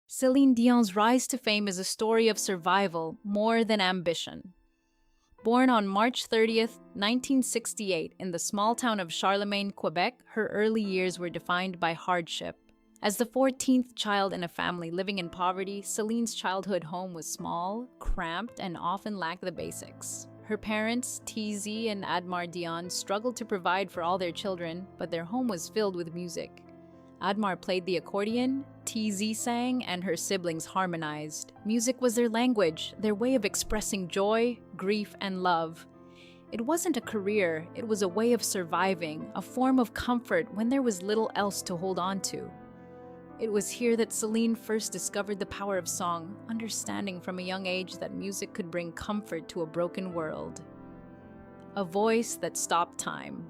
Céline Dion's rise to fame is a story of survival more than ambition. Born on March 30th, 1968, in the small town of Charlemagne, Quebec, her early years were defined by hardship. As the 14th child in a family living in poverty, Celine's childhood home was small, cramped, and often lacked the basics. Her parents, TZ and Admar Dion, struggled to provide for all their children, but their home was filled with music. Admar played the accordion, TZ sang, and her siblings harmonized. Music was their language, their way of expressing joy, grief, and love. It wasn't a career, it was a way of surviving, a form of comfort when there was little else to hold on to. It was here that Celine first discovered the power of song, understanding from a young age that music could bring comfort to a broken world. A voice that stopped time.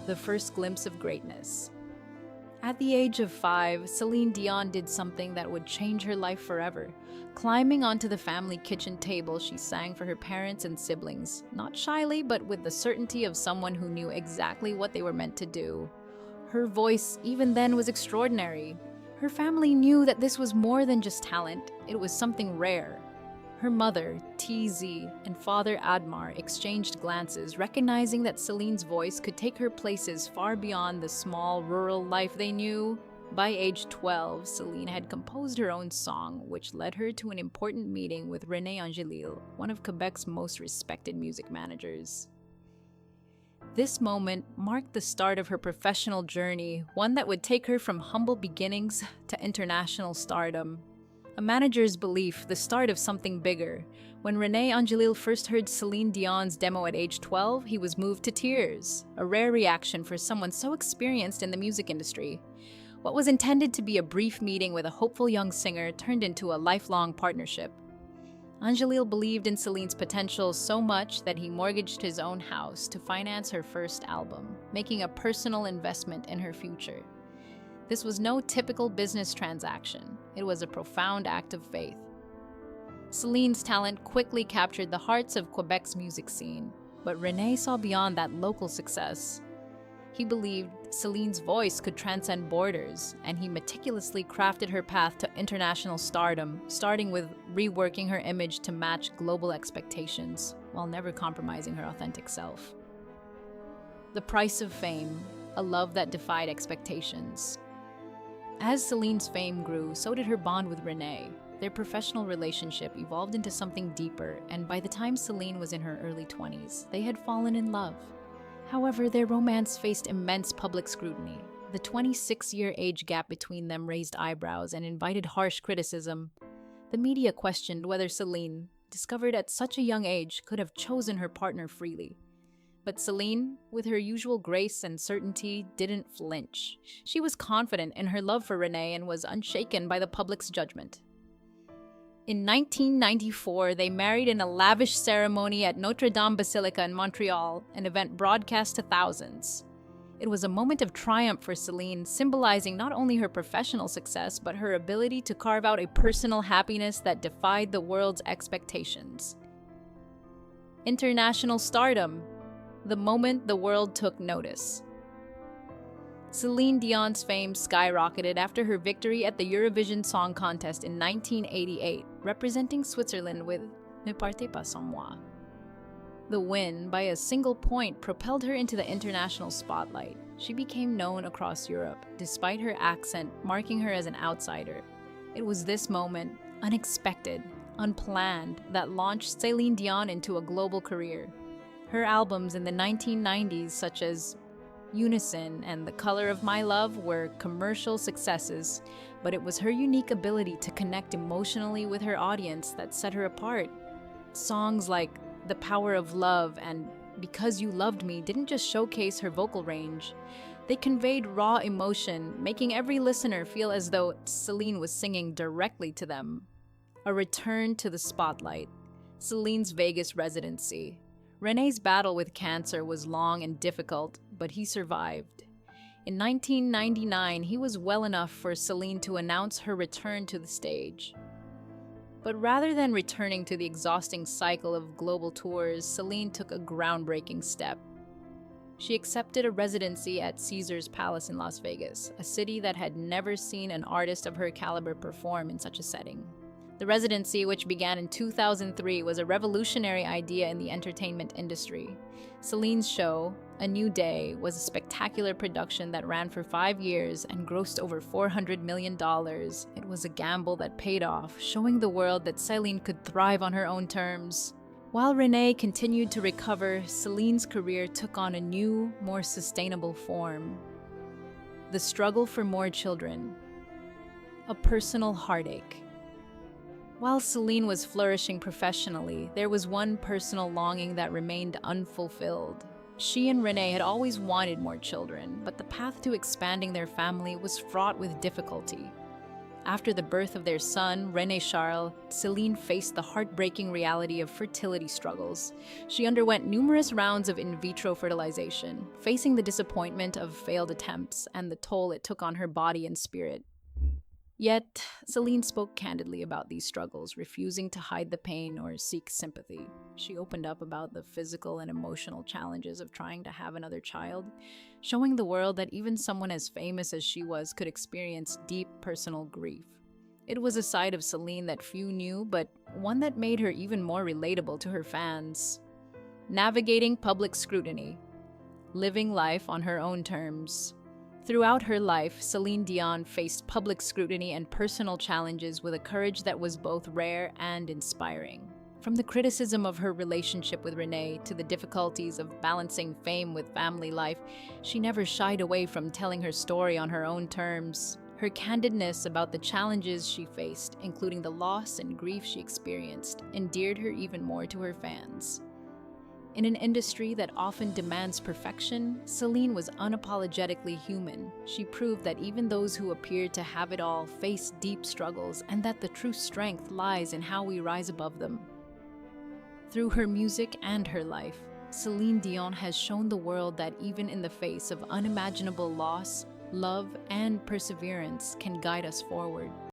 The first glimpse of greatness. At the age of 5, Celine Dion did something that would change her life forever. Climbing onto the family kitchen table, she sang for her parents and siblings, not shyly, but with the certainty of someone who knew exactly what they were meant to do. Her voice, even then, was extraordinary. Her family knew that this was more than just talent, it was something rare. Her mother, TZ, and father Admar exchanged glances, recognizing that Celine's voice could take her places far beyond the small, rural life they knew. By age 12, Celine had composed her own song, which led her to an important meeting with René, one of Quebec's most respected music managers. This moment marked the start of her professional journey, one that would take her from humble beginnings to international stardom. A manager's belief, the start of something bigger. When René first heard Céline Dion's demo at age 12, he was moved to tears, a rare reaction for someone so experienced in the music industry. What was intended to be a brief meeting with a hopeful young singer turned into a lifelong partnership. Angelil believed in Celine's potential so much that he mortgaged his own house to finance her first album, making a personal investment in her future. This was no typical business transaction. It was a profound act of faith. Celine's talent quickly captured the hearts of Quebec's music scene, but René saw beyond that local success. He believed Celine's voice could transcend borders, and he meticulously crafted her path to international stardom, starting with reworking her image to match global expectations, while never compromising her authentic self. The price of fame, a love that defied expectations. As Celine's fame grew, so did her bond with René. Their professional relationship evolved into something deeper, and by the time Celine was in her early 20s, they had fallen in love. However, their romance faced immense public scrutiny. The 26-year age gap between them raised eyebrows and invited harsh criticism. The media questioned whether Celine, discovered at such a young age, could have chosen her partner freely. But Celine, with her usual grace and certainty, didn't flinch. She was confident in her love for René and was unshaken by the public's judgment. In 1994, they married in a lavish ceremony at Notre Dame Basilica in Montreal, an event broadcast to thousands. It was a moment of triumph for Celine, symbolizing not only her professional success, but her ability to carve out a personal happiness that defied the world's expectations. International stardom. The moment the world took notice. Céline Dion's fame skyrocketed after her victory at the Eurovision Song Contest in 1988, representing Switzerland with Ne partez pas sans moi. The win, by a single point, propelled her into the international spotlight. She became known across Europe, despite her accent marking her as an outsider. It was this moment, unexpected, unplanned, that launched Céline Dion into a global career. Her albums in the 1990s, such as Unison and The Color of My Love, were commercial successes, but it was her unique ability to connect emotionally with her audience that set her apart. Songs like The Power of Love and Because You Loved Me didn't just showcase her vocal range. They conveyed raw emotion, making every listener feel as though Celine was singing directly to them. A return to the spotlight. Celine's Vegas residency. René's battle with cancer was long and difficult, but he survived. In 1999, he was well enough for Celine to announce her return to the stage. But rather than returning to the exhausting cycle of global tours, Celine took a groundbreaking step. She accepted a residency at Caesar's Palace in Las Vegas, a city that had never seen an artist of her caliber perform in such a setting. The residency, which began in 2003, was a revolutionary idea in the entertainment industry. Celine's show, A New Day, was a spectacular production that ran for 5 years and grossed over $400 million. It was a gamble that paid off, showing the world that Celine could thrive on her own terms. While René continued to recover, Celine's career took on a new, more sustainable form. The struggle for more children. A personal heartache. While Celine was flourishing professionally, there was one personal longing that remained unfulfilled. She and René had always wanted more children, but the path to expanding their family was fraught with difficulty. After the birth of their son, René Charles, Celine faced the heartbreaking reality of fertility struggles. She underwent numerous rounds of in vitro fertilization, facing the disappointment of failed attempts and the toll it took on her body and spirit. Yet, Celine spoke candidly about these struggles, refusing to hide the pain or seek sympathy. She opened up about the physical and emotional challenges of trying to have another child, showing the world that even someone as famous as she was could experience deep personal grief. It was a side of Celine that few knew, but one that made her even more relatable to her fans. Navigating public scrutiny. Living life on her own terms. Throughout her life, Céline Dion faced public scrutiny and personal challenges with a courage that was both rare and inspiring. From the criticism of her relationship with René to the difficulties of balancing fame with family life, she never shied away from telling her story on her own terms. Her candidness about the challenges she faced, including the loss and grief she experienced, endeared her even more to her fans. In an industry that often demands perfection, Celine was unapologetically human. She proved that even those who appeared to have it all face deep struggles, and that the true strength lies in how we rise above them. Through her music and her life, Céline Dion has shown the world that even in the face of unimaginable loss, love and perseverance can guide us forward.